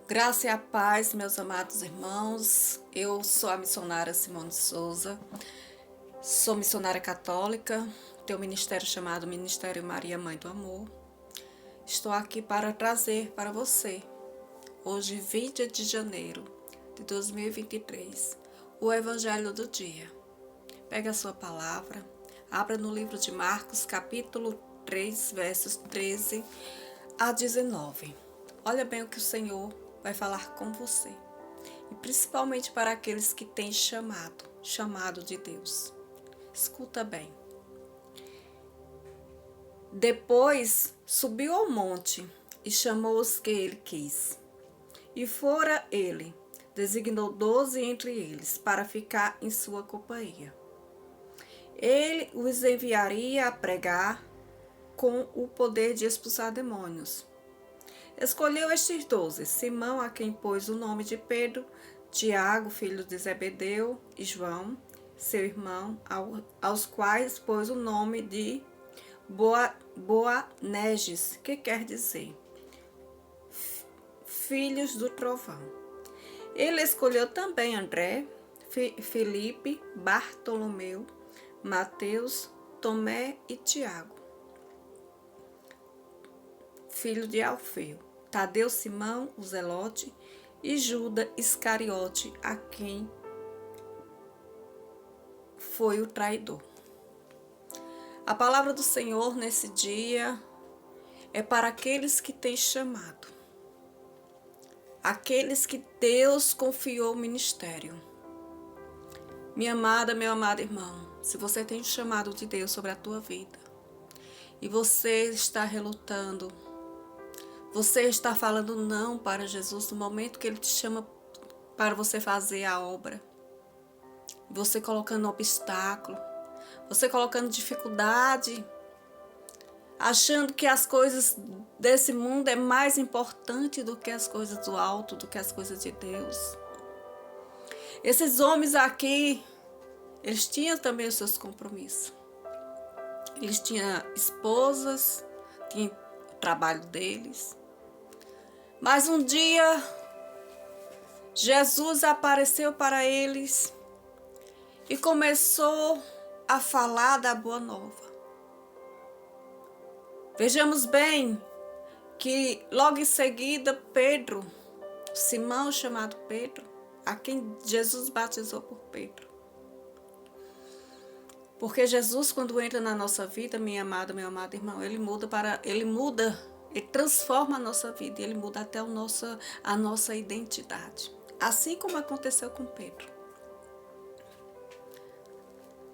Graça e a paz, meus amados irmãos. Eu sou a missionária Simone Souza, sou missionária católica, tenho um ministério chamado Ministério Maria Mãe do Amor. Estou aqui para trazer para você, hoje 20 de janeiro de 2023, o Evangelho do Dia. Pega a sua palavra, abra no livro de Marcos, capítulo 3, versos 13 a 19. Olha bem o que o Senhor vai falar com você, e principalmente para aqueles que têm chamado de Deus. Escuta bem. Depois subiu ao monte e chamou os que ele quis. E fora ele, designou 12 entre eles para ficar em sua companhia. Ele os enviaria a pregar com o poder de expulsar demônios. Escolheu estes 12, Simão, a quem pôs o nome de Pedro, Tiago, filho de Zebedeu, e João, seu irmão, aos quais pôs o nome de Boanerges, que quer dizer filhos do trovão. Ele escolheu também André, Filipe, Bartolomeu, Mateus, Tomé e Tiago, filho de Alfeu, Tadeu, Simão, o Zelote, e Judas Iscariote, a quem foi o traidor. A palavra do Senhor nesse dia é para aqueles que têm chamado, aqueles que Deus confiou o ministério. Minha amada, meu amado irmão, se você tem o chamado de Deus sobre a tua vida e você está relutando, você está falando não para Jesus no momento que Ele te chama para você fazer a obra. Você colocando obstáculo, você colocando dificuldade, achando que as coisas desse mundo é mais importante do que as coisas do alto, do que as coisas de Deus. Esses homens aqui, eles tinham também os seus compromissos. Eles tinham esposas, tinham o trabalho deles. Mas um dia, Jesus apareceu para eles e começou a falar da boa nova. Vejamos bem que logo em seguida Pedro, Simão chamado Pedro, a quem Jesus batizou por Pedro. Porque Jesus, quando entra na nossa vida, minha amada, meu amado irmão, ele transforma a nossa vida, ele muda até a nossa identidade. Assim como aconteceu com Pedro.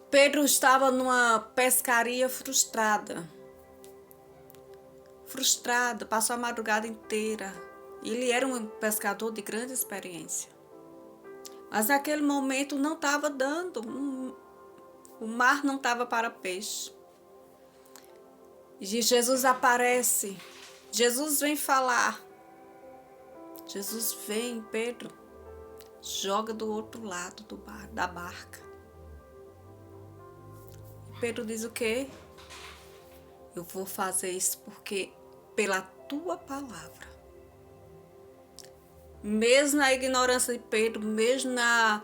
Pedro estava numa pescaria frustrada, passou a madrugada inteira. Ele era um pescador de grande experiência. Mas naquele momento não estava dando, o mar não estava para peixe. E Jesus aparece, Jesus vem falar. Jesus vem, Pedro, joga do outro lado da barca. Pedro diz o quê? Eu vou fazer isso porque pela tua palavra. Mesmo na ignorância de Pedro, mesmo na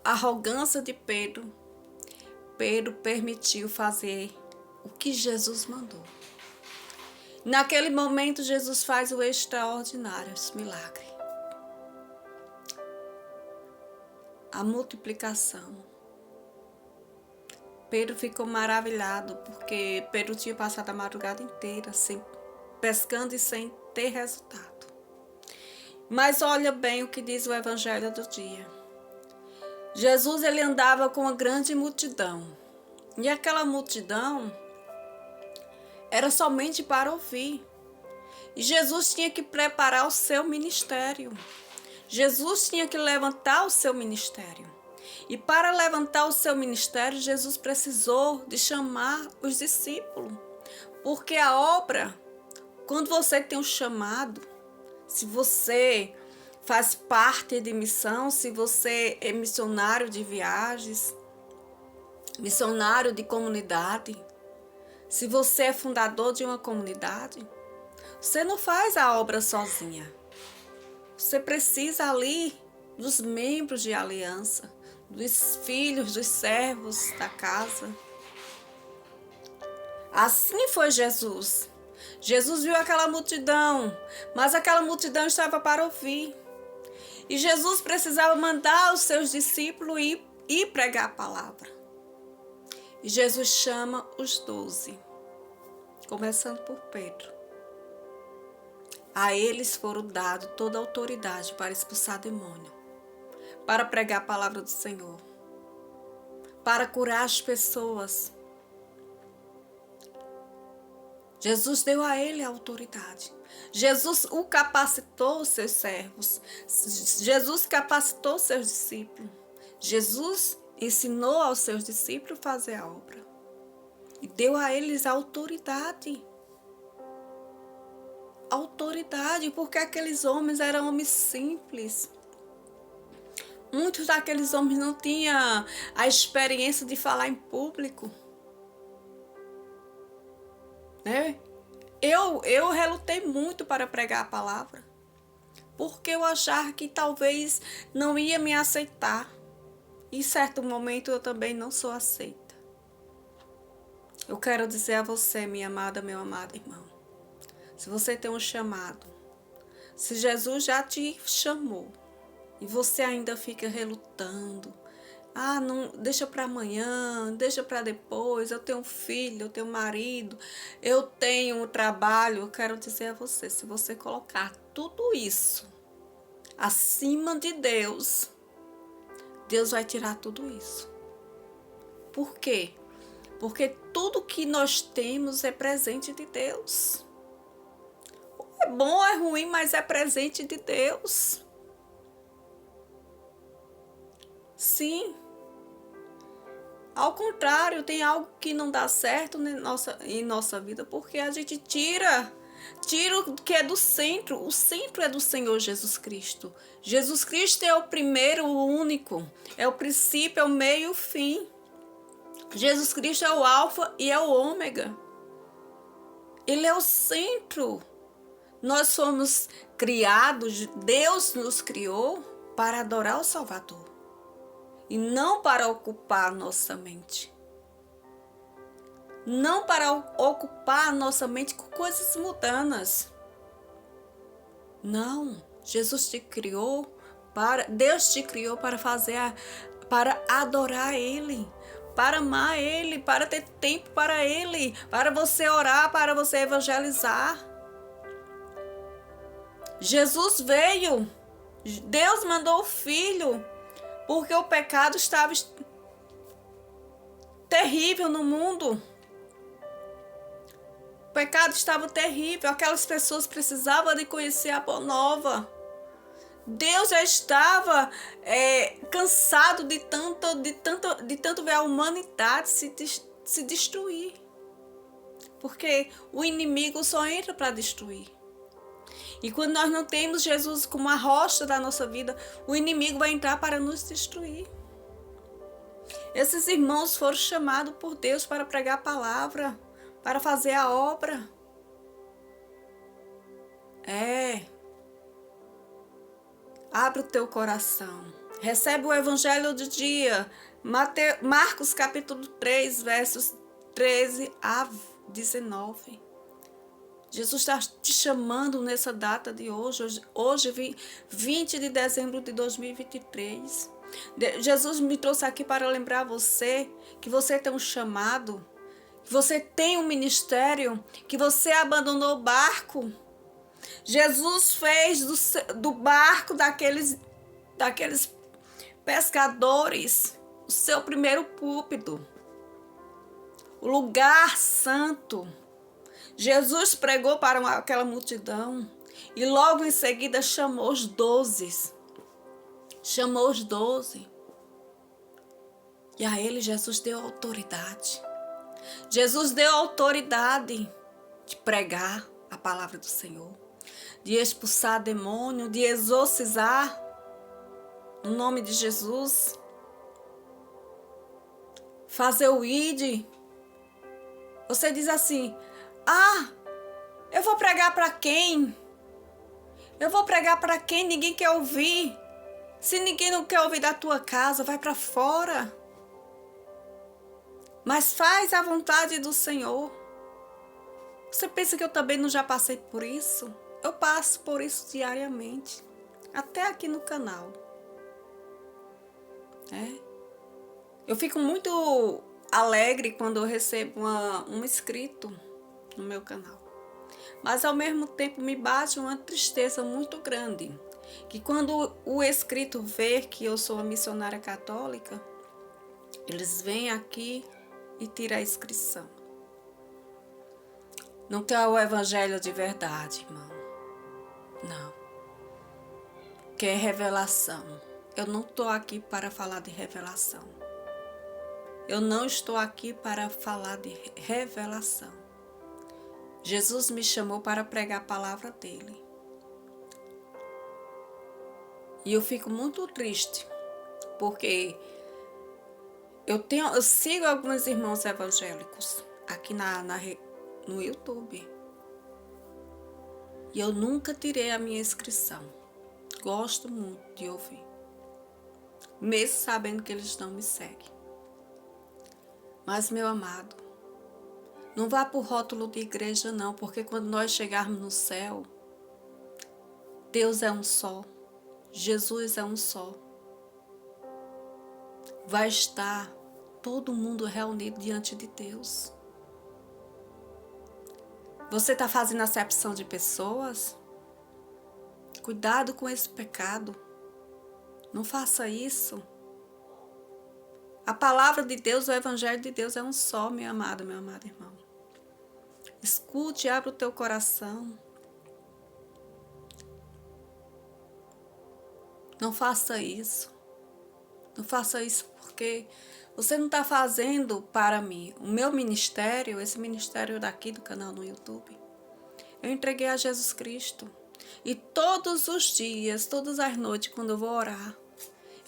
arrogância de Pedro, Pedro permitiu fazer o que Jesus mandou. Naquele momento, Jesus faz o extraordinário milagre. A multiplicação. Pedro ficou maravilhado, porque Pedro tinha passado a madrugada inteira pescando e sem ter resultado. Mas olha bem o que diz o Evangelho do dia. Jesus, ele andava com uma grande multidão. E aquela multidão era somente para ouvir. E Jesus tinha que preparar o seu ministério. Jesus tinha que levantar o seu ministério. E para levantar o seu ministério, Jesus precisou de chamar os discípulos. Porque a obra, quando você tem um chamado, se você faz parte de missão, se você é missionário de viagens, missionário de comunidade, Se você é fundador de uma comunidade, você não faz a obra sozinha. Você precisa ali dos membros de aliança, dos filhos, dos servos da casa. Assim foi Jesus. Jesus viu aquela multidão, mas aquela multidão estava para ouvir. E Jesus precisava mandar os seus discípulos ir pregar a palavra. E Jesus chama os 12, começando por Pedro. A eles foram dados toda a autoridade para expulsar demônio, para pregar a palavra do Senhor, para curar as pessoas. Jesus deu a ele a autoridade. Jesus o capacitou os seus servos. Jesus capacitou os seus discípulos. Jesus ensinou aos seus discípulos a fazer a obra. E deu a eles a autoridade. Autoridade, porque aqueles homens eram homens simples. Muitos daqueles homens não tinham a experiência de falar em público. Né? Eu relutei muito para pregar a palavra, porque eu achava que talvez não ia me aceitar. E em certo momento eu também não sou aceita. Eu quero dizer a você, minha amada, meu amado irmão, se você tem um chamado, se Jesus já te chamou e você ainda fica relutando, não, deixa para amanhã, deixa para depois, eu tenho um filho, eu tenho um marido, eu tenho um trabalho. Eu quero dizer a você, se você colocar tudo isso acima de Deus, Deus vai tirar tudo isso. Por quê? Porque tudo que nós temos é presente de Deus. É bom, é ruim, mas é presente de Deus. Sim. Ao contrário, tem algo que não dá certo em nossa vida, porque a gente tira o que é do centro. O centro é do Senhor Jesus Cristo. Jesus Cristo é o primeiro, o único. É o princípio, é o meio e o fim. Jesus Cristo é o alfa e é o ômega. Ele é o centro. Nós fomos criados, Deus nos criou para adorar o Salvador. E não para ocupar a nossa mente. Não para ocupar a nossa mente com coisas mundanas. Não. Jesus te criou Deus te criou para para adorar Ele, para amar Ele, para ter tempo para Ele, para você orar, para você evangelizar. Jesus veio. Deus mandou o Filho. Porque o pecado estava terrível no mundo. O pecado estava terrível. Aquelas pessoas precisavam de conhecer a boa nova. Deus já estava cansado de tanto ver a humanidade se destruir. Porque o inimigo só entra para destruir. E quando nós não temos Jesus como a rocha da nossa vida, o inimigo vai entrar para nos destruir. Esses irmãos foram chamados por Deus para pregar a palavra, para fazer a obra. Abre o teu coração. Recebe o evangelho do dia. Marcos capítulo 3, versos 13 a 19. Jesus está te chamando nessa data de hoje, 20 de dezembro de 2023. Jesus me trouxe aqui para lembrar você que você tem um chamado, que você tem um ministério, que você abandonou o barco. Jesus fez do barco daqueles pescadores o seu primeiro púlpito, o lugar santo. Jesus pregou para aquela multidão e logo em seguida chamou os 12. Chamou os 12. E a ele Jesus deu autoridade. Jesus deu autoridade de pregar a palavra do Senhor, de expulsar demônio, de exorcizar no nome de Jesus. Fazer o ID. Você diz assim: ah, eu vou pregar para quem? Eu vou pregar para quem? Ninguém quer ouvir. Se ninguém não quer ouvir da tua casa, vai para fora. Mas faz a vontade do Senhor. Você pensa que eu também não já passei por isso? Eu passo por isso diariamente. Até aqui no canal. Eu fico muito alegre quando eu recebo um inscrito no meu canal. Mas ao mesmo tempo me bate uma tristeza muito grande. Que quando o inscrito vê que eu sou uma missionária católica, eles vêm aqui e tiram a inscrição. Não quer o evangelho de verdade, irmão. Não. Quer revelação. Eu não estou aqui para falar de revelação. Eu não estou aqui para falar de revelação. Jesus me chamou para pregar a palavra dele. E eu fico muito triste, porque eu sigo alguns irmãos evangélicos aqui no YouTube. E eu nunca tirei a minha inscrição. Gosto muito de ouvir. Mesmo sabendo que eles não me seguem. Mas, meu amado, não vá por rótulo de igreja não, porque quando nós chegarmos no céu, Deus é um só, Jesus é um só. Vai estar todo mundo reunido diante de Deus. Você está fazendo acepção de pessoas? Cuidado com esse pecado. Não faça isso. A palavra de Deus, o evangelho de Deus é um só, meu amado irmão. Escute, abra o teu coração. Não faça isso. Não faça isso porque você não está fazendo para mim. O meu ministério, esse ministério daqui do canal no YouTube, eu entreguei a Jesus Cristo. E todos os dias, todas as noites, quando eu vou orar,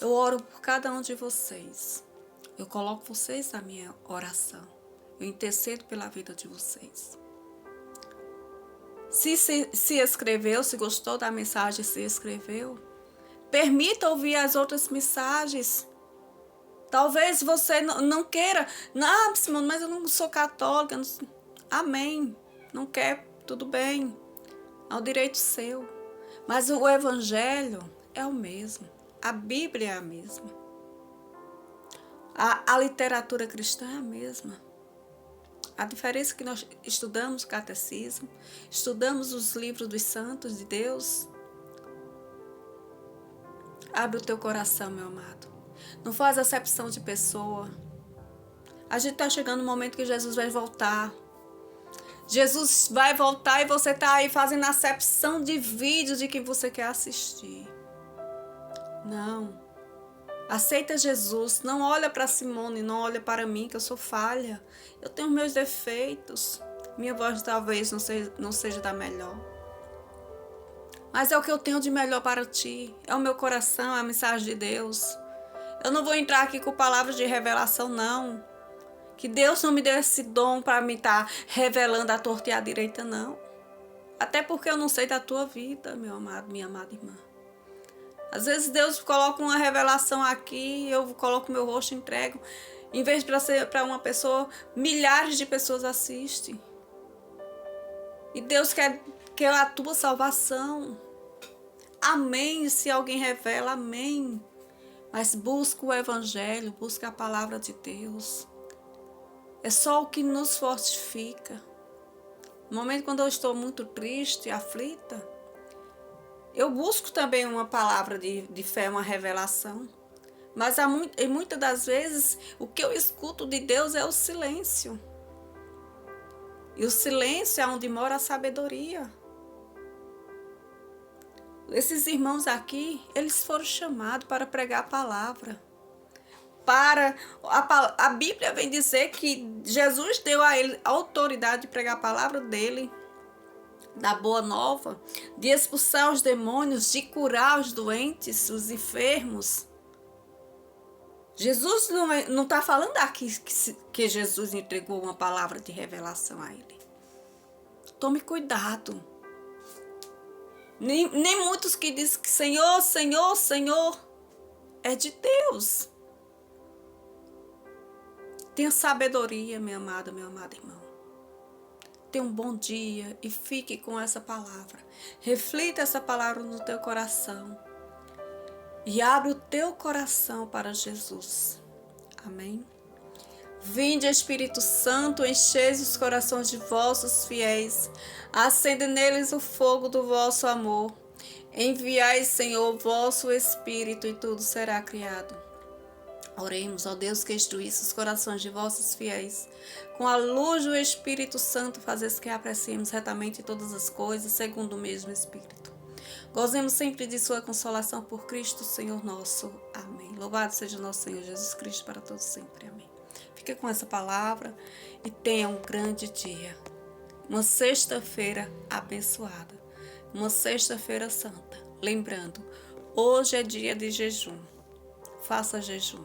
eu oro por cada um de vocês. Eu coloco vocês na minha oração. Eu intercedo pela vida de vocês. Se inscreveu, se gostou da mensagem, se inscreveu, permita ouvir as outras mensagens. Talvez você não queira. Não, Simone, mas eu não sou católica. Não... Amém. Não quer, tudo bem. É o direito seu. Mas o evangelho é o mesmo. A Bíblia é a mesma. A literatura cristã é a mesma. A diferença é que nós estudamos o catecismo, estudamos os livros dos santos de Deus. Abre o teu coração, meu amado. Não faz acepção de pessoa. A gente está chegando no momento que Jesus vai voltar. Jesus vai voltar e você está aí fazendo acepção de vídeo de quem você quer assistir. Não. Aceita Jesus, não olha para Simone, não olha para mim, que eu sou falha. Eu tenho meus defeitos. Minha voz talvez não seja da melhor. Mas é o que eu tenho de melhor para ti. É o meu coração, é a mensagem de Deus. Eu não vou entrar aqui com palavras de revelação, não. Que Deus não me deu esse dom para me estar revelando a torta e a direita, não. Até porque eu não sei da tua vida, meu amado, minha amada irmã. Às vezes Deus coloca uma revelação aqui, eu coloco meu rosto e entrego. Em vez de ser para uma pessoa, milhares de pessoas assistem. E Deus quer a tua salvação. Amém. Se alguém revela, amém. Mas busca o evangelho, busca a palavra de Deus. É só o que nos fortifica. No momento quando eu estou muito triste, aflita, eu busco também uma palavra de fé, uma revelação. Mas muitas das vezes, o que eu escuto de Deus é o silêncio. E o silêncio é onde mora a sabedoria. Esses irmãos aqui, eles foram chamados para pregar a palavra. A Bíblia vem dizer que Jesus deu a ele a autoridade de pregar a palavra dele, da boa nova, de expulsar os demônios, de curar os doentes, os enfermos. Jesus não está falando aqui que Jesus entregou uma palavra de revelação a ele. Tome cuidado. Nem muitos que dizem que Senhor, Senhor, Senhor é de Deus. Tenha sabedoria, minha amada, meu amado irmão. Tenha um bom dia e fique com essa palavra. Reflita essa palavra no teu coração. E abre o teu coração para Jesus. Amém? Vinde, Espírito Santo, encheis os corações de vossos fiéis. Acende neles o fogo do vosso amor. Enviai, Senhor, vosso Espírito e tudo será criado. Oremos, ó Deus, que instruísse os corações de vossos fiéis. Com a luz do Espírito Santo, fazes que apreciemos retamente todas as coisas, segundo o mesmo Espírito. Gozemos sempre de sua consolação por Cristo, Senhor nosso. Amém. Louvado seja nosso Senhor Jesus Cristo para todos sempre. Amém. Fica com essa palavra e tenha um grande dia. Uma sexta-feira abençoada. Uma sexta-feira santa. Lembrando, hoje é dia de jejum. Faça jejum.